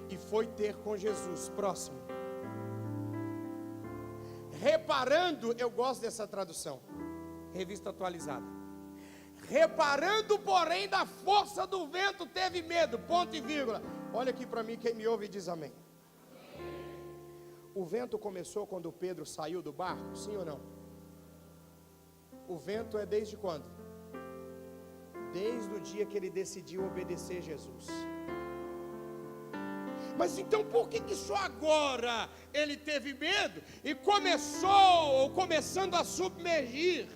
e foi ter com Jesus próximo. Reparando, eu gosto dessa tradução, Revista Atualizada. Reparando, porém, da força do vento, teve medo, ponto e vírgula. Olha aqui para mim, quem me ouve diz amém. O vento começou quando Pedro saiu do barco, sim ou não? O vento é desde quando? Desde o dia que ele decidiu obedecer Jesus. Mas então por que só agora ele teve medo e começando a submergir,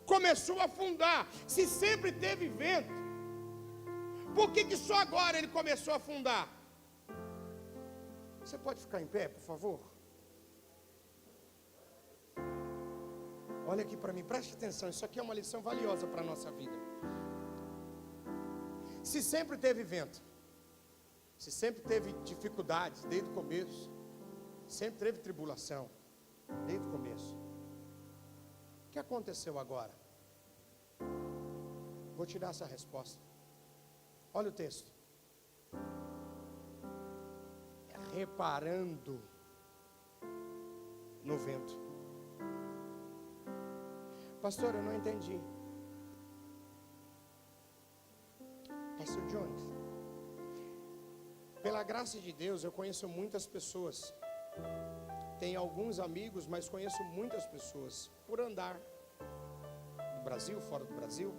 começou a afundar, se sempre teve vento? Por que só agora ele começou a afundar? Você pode ficar em pé, por favor? Olha aqui para mim, preste atenção, isso aqui é uma lição valiosa para a nossa vida. Se sempre teve vento, se sempre teve dificuldades desde o começo, sempre teve tribulação desde o começo, o que aconteceu agora? Vou tirar essa resposta. Olha o texto. reparando no vento. Pastor, eu não entendi. Pastor Jones, pela graça de Deus, eu conheço muitas pessoas. Tenho alguns amigos, mas conheço muitas pessoas por andar no Brasil, fora do Brasil.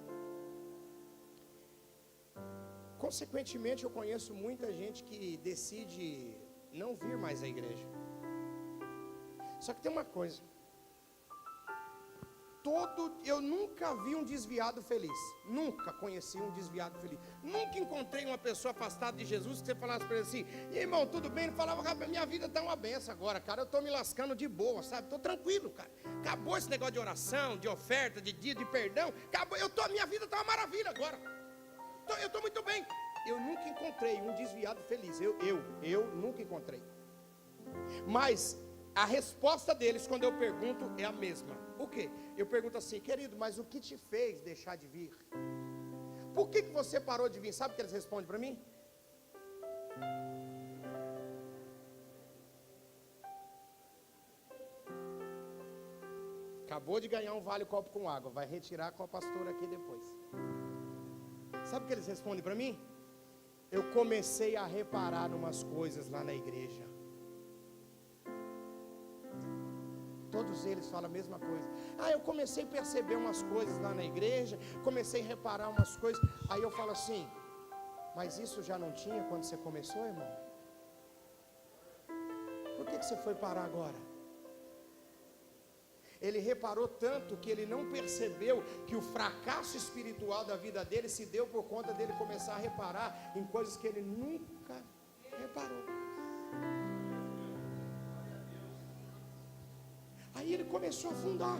Consequentemente, eu conheço muita gente que decide não vir mais à igreja. Só que tem uma coisa. Eu nunca vi um desviado feliz. Nunca conheci um desviado feliz. Nunca encontrei uma pessoa afastada de Jesus que você falasse para ele assim: e irmão, tudo bem? Ele falava: minha vida está uma benção agora, cara. Eu estou me lascando de boa, sabe? Estou tranquilo, cara. Acabou esse negócio de oração, de oferta, de dia, de perdão. Acabou. Minha vida está uma maravilha agora. Eu estou muito bem. Eu nunca encontrei um desviado feliz. Eu nunca encontrei. Mas a resposta deles, quando eu pergunto, é a mesma. O quê? Eu pergunto assim: querido, mas o que te fez deixar de vir? Por que você parou de vir? Sabe o que eles respondem para mim? Acabou de ganhar um vale copo com água, vai retirar com a pastora aqui depois. Sabe o que eles respondem para mim? Eu comecei a reparar umas coisas lá na igreja. Todos eles falam a mesma coisa. Eu comecei a perceber umas coisas lá na igreja, comecei a reparar umas coisas. Aí eu falo assim: mas isso já não tinha quando você começou, irmão? Por que você foi parar agora? Ele reparou tanto que ele não percebeu que o fracasso espiritual da vida dele se deu por conta dele começar a reparar em coisas que ele nunca reparou. Aí ele começou a afundar.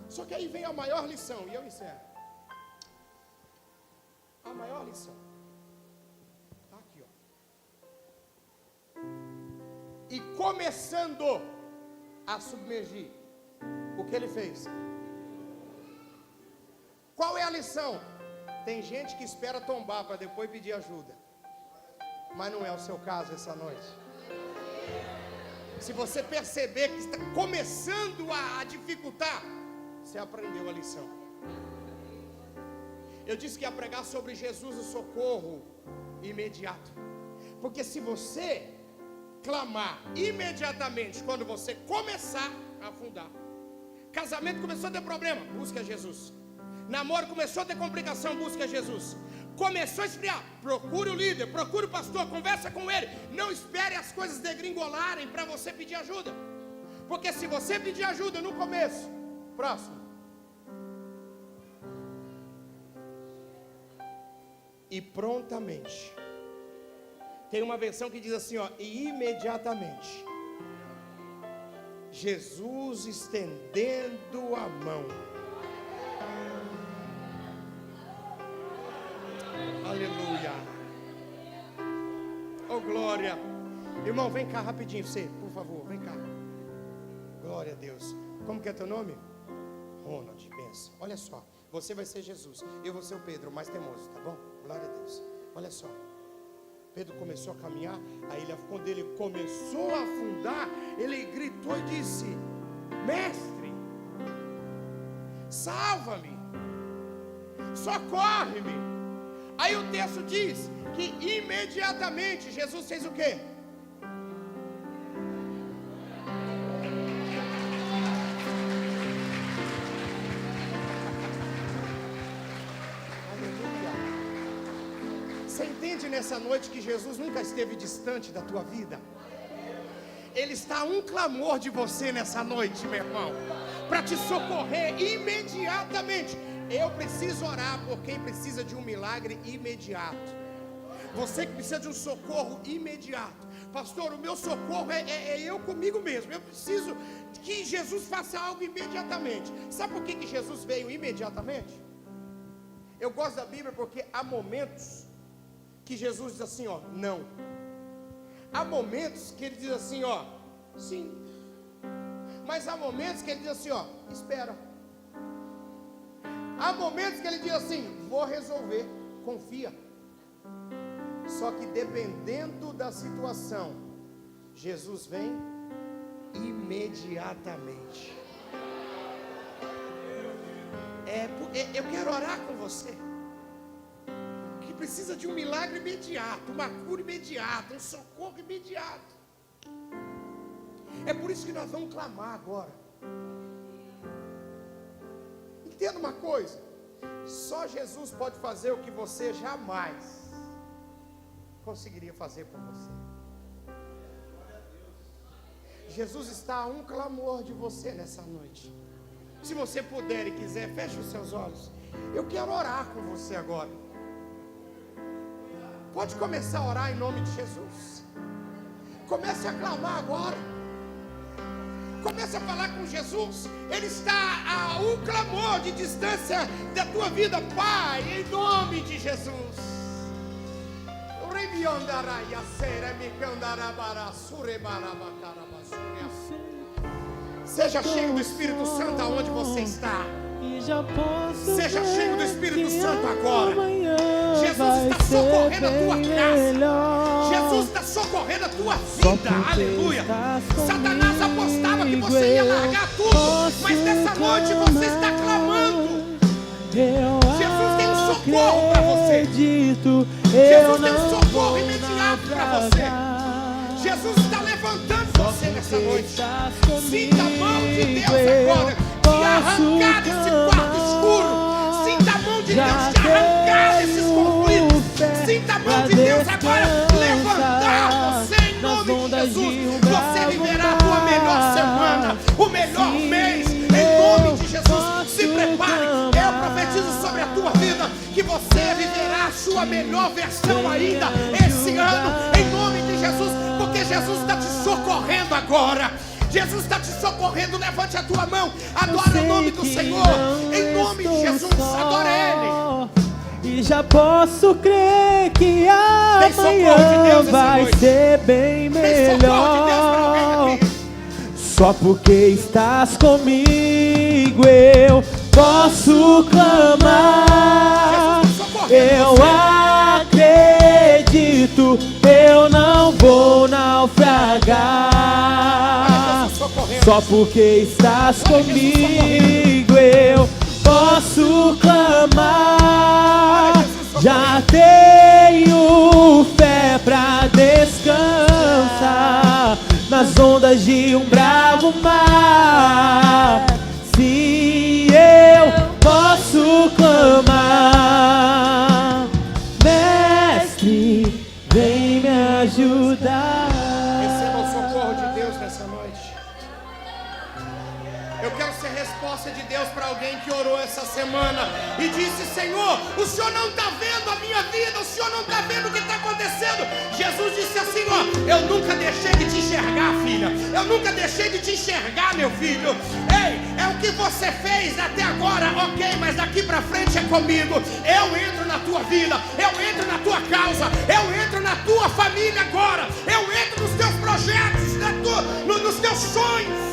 Só que aí vem a maior lição, e eu encerro. A maior lição está aqui, ó. E começando a submergir, o que ele fez? Qual é a lição? Tem gente que espera tombar para depois pedir ajuda, mas não é o seu caso essa noite. Se você perceber que está começando a dificultar, você aprendeu a lição. Eu disse que ia pregar sobre Jesus, o socorro imediato. Porque se você clamar imediatamente quando você começar a afundar, casamento começou a ter problema, busque a Jesus. Namoro começou a ter complicação, busque a Jesus. Começou a esfriar, procure o líder, procure o pastor, conversa com ele. Não espere as coisas degringolarem para você pedir ajuda. Porque se você pedir ajuda no começo, próximo. E prontamente. Tem uma versão que diz assim, ó, e imediatamente. Jesus estendendo a mão. Aleluia. Oh, glória. Irmão, vem cá rapidinho, você, por favor, vem cá. Glória a Deus. Como que é teu nome? Ronald, benção. Olha só, você vai ser Jesus, eu vou ser o Pedro, o mais teimoso, tá bom? Glória a Deus. Olha só, Pedro começou a caminhar. Aí quando ele começou a afundar, ele gritou e disse: mestre, salva-me, socorre-me. Aí o texto diz que imediatamente Jesus fez o quê? Você entende nessa noite que Jesus nunca esteve distante da tua vida? Ele está a um clamor de você nessa noite, meu irmão, para te socorrer imediatamente. Eu preciso orar por quem precisa de um milagre imediato. Você que precisa de um socorro imediato. Pastor, o meu socorro é eu comigo mesmo. Eu preciso que Jesus faça algo imediatamente. Sabe por que Jesus veio imediatamente? Eu gosto da Bíblia porque há momentos que Jesus diz assim, ó, não. Há momentos que ele diz assim, ó, sim. Mas há momentos que ele diz assim, ó, espera. Há momentos que ele diz assim, vou resolver, confia. Só que dependendo da situação, Jesus vem imediatamente. Eu quero orar com você que precisa de um milagre imediato, uma cura imediata, um socorro imediato. É por isso que nós vamos clamar agora. Entenda uma coisa: só Jesus pode fazer o que você jamais conseguiria fazer por você. Jesus está a um clamor de você nessa noite. Se você puder e quiser, feche os seus olhos. Eu quero orar com você agora. Pode começar a orar em nome de Jesus. Comece a clamar agora. Comece a falar com Jesus. Ele está a um clamor de distância da tua vida. Pai, em nome de Jesus. Seja cheio do Espírito Santo aonde você está. Seja cheio do Espírito Santo agora. Jesus está socorrendo a tua casa. Jesus está socorrendo a tua vida. Aleluia. Satanás apostava que você ia largar tudo, mas nessa noite você está clamando. Jesus tem um socorro para você. Jesus tem um socorro imediato para você. Jesus está levantando você nessa noite. Sinta a mão de Deus agora de arrancar esse quarto escuro. Sinta a mão de Deus de arrancar esses conflitos. Sinta a mão de Deus agora levantar você em nome de Jesus. Você viverá a tua melhor semana, o melhor mês, em nome de Jesus. Se prepare, eu profetizo sobre a tua vida que você viverá a sua melhor versão ainda esse ano, em nome de Jesus, porque Jesus está te socorrendo agora. Jesus está te socorrendo. Levante a tua mão, adora o nome do Senhor, em nome de Jesus, adora Ele. E já posso crer que amanhã vai ser bem melhor. Só porque estás comigo eu posso clamar. Eu acredito, eu não vou naufragar. Só porque estás comigo eu posso clamar. Já tenho fé pra descansar nas ondas de um bravo mar. Se eu posso clamar, Mestre, vem me ajudar. Receba o socorro de Deus nessa noite. Eu quero ser resposta de Deus para alguém que orou essa semana e disse: Senhor, o Senhor não está vendo a minha vida, o Senhor não está vendo o que está acontecendo. Jesus disse assim: ó, eu nunca deixei de te enxergar, filha. Eu nunca deixei de te enxergar, meu filho. Ei, é o que você fez até agora, ok, mas daqui para frente é comigo. Eu entro na tua vida, eu entro na tua causa, eu entro na tua família agora, eu entro nos teus projetos, nos teus sonhos.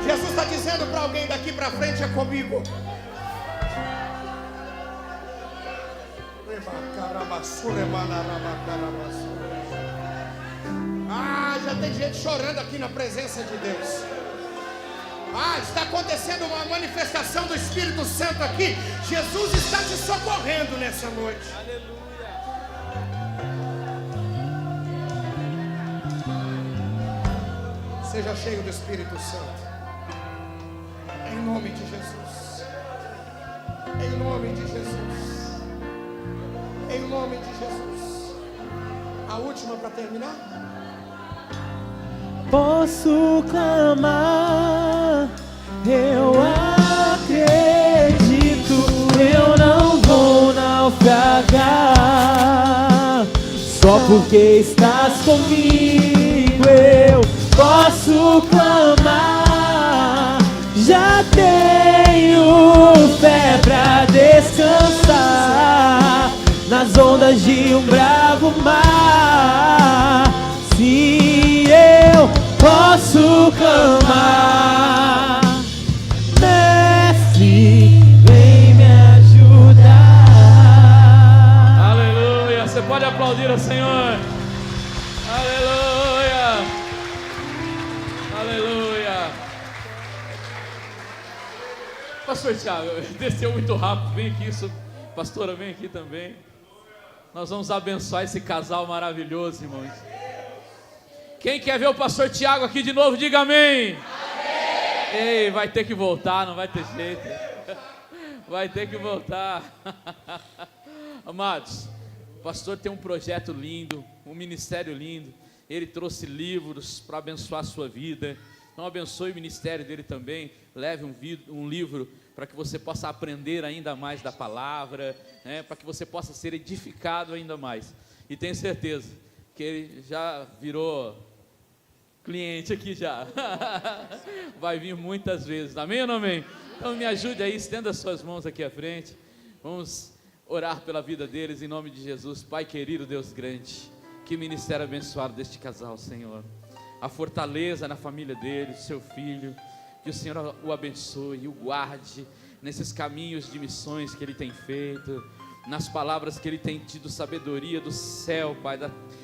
Jesus está dizendo para alguém: daqui para frente é comigo. Ah, já tem gente chorando aqui na presença de Deus. Ah, está acontecendo uma manifestação do Espírito Santo aqui. Jesus está te socorrendo nessa noite. Aleluia. Seja cheio do Espírito Santo. Em nome de Jesus. Em nome de Jesus. Em nome de Jesus. A última para terminar. Posso clamar, eu acredito, eu não vou naufragar. Só porque estás comigo eu posso clamar. Já tenho fé pra descansar nas ondas de um bravo mar. Se eu posso clamar, Mestre, vem me ajudar. Aleluia. aplaudir ao Senhor? Aleluia! Aleluia! Pastor Tiago, desceu muito rápido. Vem aqui, pastora, vem aqui também. Nós vamos abençoar esse casal maravilhoso, irmãos. Quem quer ver o pastor Tiago aqui de novo, diga amém. Ei, vai ter que voltar, não vai ter jeito. Vai ter que voltar. Amados, o pastor tem um projeto lindo, um ministério lindo. Ele trouxe livros para abençoar a sua vida. Então abençoe o ministério dele também. Leve um livro para que você possa aprender ainda mais da palavra, né? Para que você possa ser edificado ainda mais. E tenho certeza que ele já virou cliente aqui já. Vai vir muitas vezes, amém ou não amém? Então me ajude aí, estenda as suas mãos aqui à frente. Vamos orar pela vida deles em nome de Jesus. Pai querido, Deus grande, que ministério abençoado deste casal, Senhor. A fortaleza na família dele, seu filho, que o Senhor o abençoe e o guarde nesses caminhos de missões que ele tem feito, nas palavras que ele tem tido sabedoria do céu, Pai,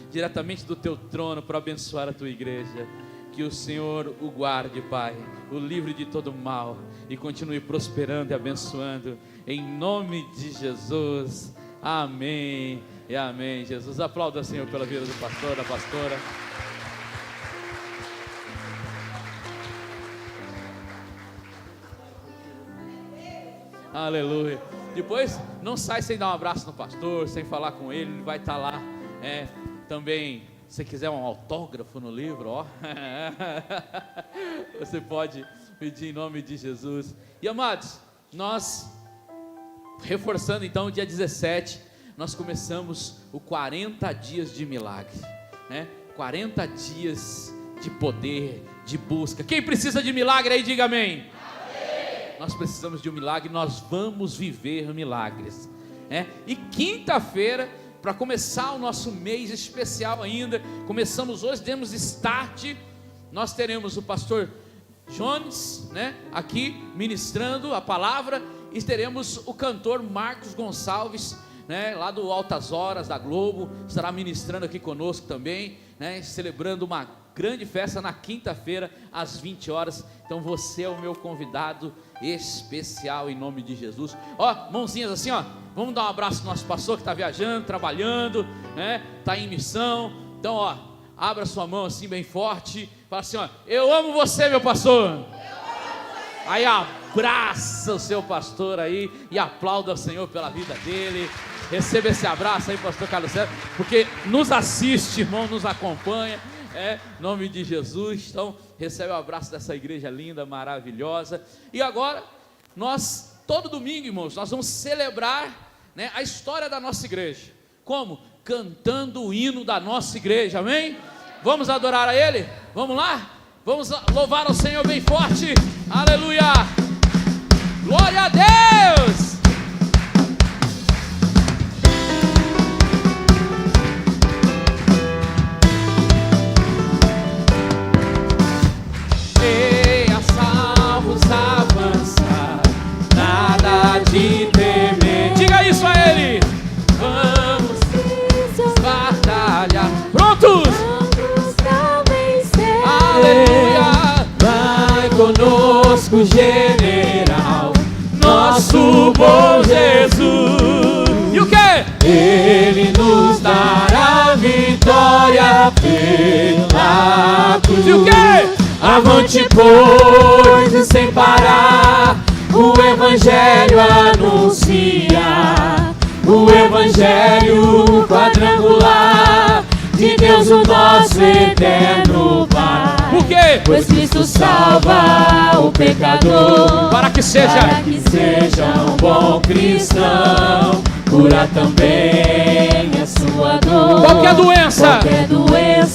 diretamente do teu trono para abençoar a tua igreja. Que o Senhor o guarde, Pai, o livre de todo mal e continue prosperando e abençoando em nome de Jesus. Amém e amém. Jesus, aplauda, Senhor, pela vida do pastor, da pastora. Aleluia. Depois não sai sem dar um abraço no pastor, sem falar com ele. Ele vai estar lá também. Se você quiser um autógrafo no livro, ó, você pode pedir em nome de Jesus. E amados, nós reforçando então o dia 17, nós começamos o 40 dias de milagre, né? 40 dias de poder, de busca. Quem precisa de milagre aí, diga amém. Nós precisamos de um milagre, nós vamos viver milagres, né? E quinta-feira, para começar o nosso mês especial ainda, começamos hoje, demos start, nós teremos o pastor Jones, né, aqui ministrando a palavra, e teremos o cantor Marcos Gonçalves, né, lá do Altas Horas da Globo, estará ministrando aqui conosco também, né, celebrando uma grande festa na quinta-feira às 20 horas, então você é o meu convidado especial em nome de Jesus. Ó, mãozinhas assim, ó, vamos dar um abraço no nosso pastor que está viajando, trabalhando, né, está em missão. Então, ó, abra sua mão assim bem forte, fala assim, ó, eu amo você, meu pastor. Aí abraça o seu pastor aí e aplauda o Senhor pela vida dele. Receba esse abraço aí, pastor Carlos César, porque nos assiste, irmão, nos acompanha, em nome de Jesus. Então recebe o abraço dessa igreja linda, maravilhosa. E agora, nós, todo domingo, irmãos, nós vamos celebrar, né, a história da nossa igreja. Como? Cantando o hino da nossa igreja, amém? Vamos adorar a Ele? Vamos lá? Vamos louvar ao Senhor bem forte, aleluia, glória a Deus. Avançar, nada de temer. Diga isso a Ele. Vamos batalhar. Prontos? Vamos vencer. Aleluia. Vai conosco, general, nosso bom Jesus. E o que? Ele nos dará vitória pela cruz. E o que? Avante, pois, e sem parar, o Evangelho anuncia, o Evangelho quadrangular, de Deus o nosso eterno Pai. Por quê? Pois Cristo salva o pecador, para que seja um bom cristão, cura também a sua dor. Qualquer doença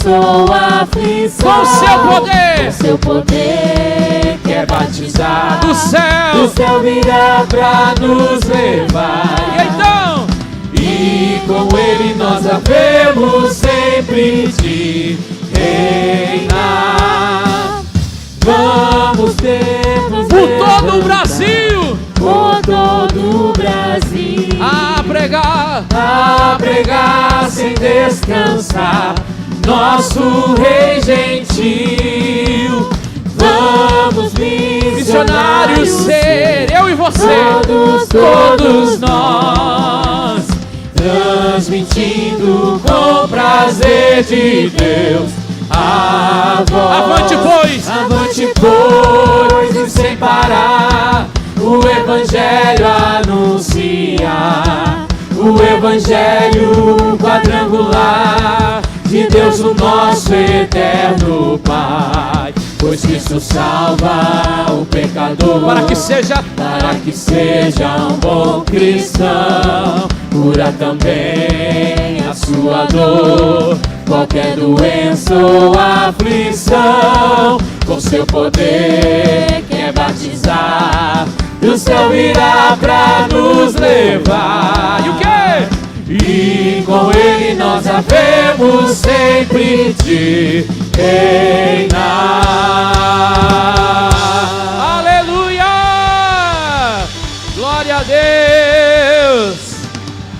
ou aflição, com seu poder, quer batizar, do céu virá pra nos levar. E então, e com Ele nós havemos sempre de reinar. Vamos ter por todo o Brasil, por todo o Brasil, a pregar sem descansar, nosso Rei gentil. Vamos missionários ser, eu e você, todos nós, transmitindo com prazer de Deus a voz. Avante pois, e sem parar, o Evangelho anunciar, o Evangelho quadrangular de Deus, o nosso eterno Pai. Pois Cristo salva o pecador, para que seja um bom cristão. Cura também a sua dor, qualquer doença ou aflição. Com seu poder quer batizar, do céu virá pra nos levar. E o quê? E com Ele nós havemos sempre de reinar. Aleluia! Glória a Deus!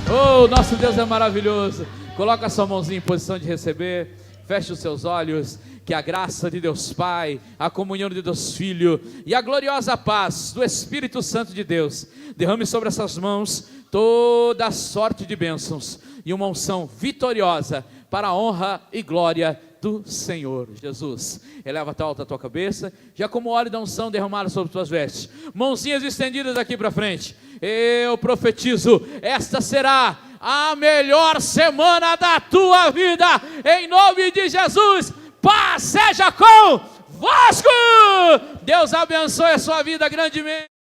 Oh, nosso Deus é maravilhoso. Coloca a sua mãozinha em posição de receber. Feche os seus olhos. Que a graça de Deus Pai, a comunhão de Deus Filho e a gloriosa paz do Espírito Santo de Deus derrame sobre essas mãos toda a sorte de bênçãos e uma unção vitoriosa para a honra e glória do Senhor Jesus. Eleva a alta a tua cabeça, já como óleo da unção derramado sobre tuas vestes, mãozinhas estendidas aqui para frente. Eu profetizo, esta será a melhor semana da tua vida, em nome de Jesus. Paz seja convosco. Deus abençoe a sua vida grandemente.